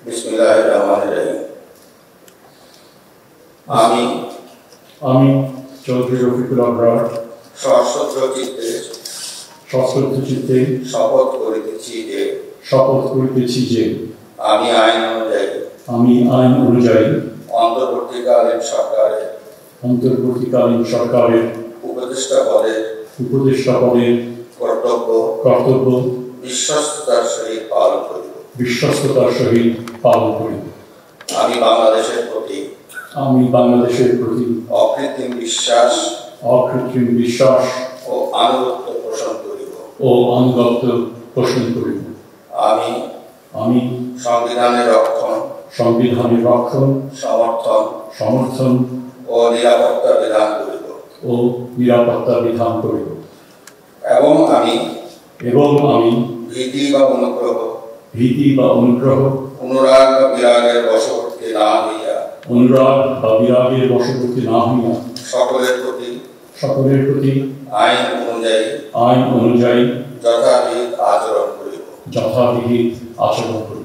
বিসমিল্লাহির-রহমানির-রহিম। আমি চৌধুরী রফিকুল আবরার সশ্রদ্ধ চিত্তে শপথ করিতেছি যে আমি আইন অনুযায়ী অন্তর্বর্তীকালীন সরকারের উপদেষ্টা পদের কর্তব্য বিশ্বস্ততার সহিত পালন করিব। আমি বাংলাদেশের প্রতি অকৃত্রিম বিশ্বাস ও আনুগত্য পোষণ করিব। আমি সংবিধানের রক্ষণ সমর্থন ও নিরাপত্তা বিধান করিব এবং আমি ভীতি বা অনুগ্রহ অনুরাগ বা বিরাগের বশবর্তী না হইয়া সকলের প্রতি আইন অনুযায়ী যথাবিহিত আচরণ করিব।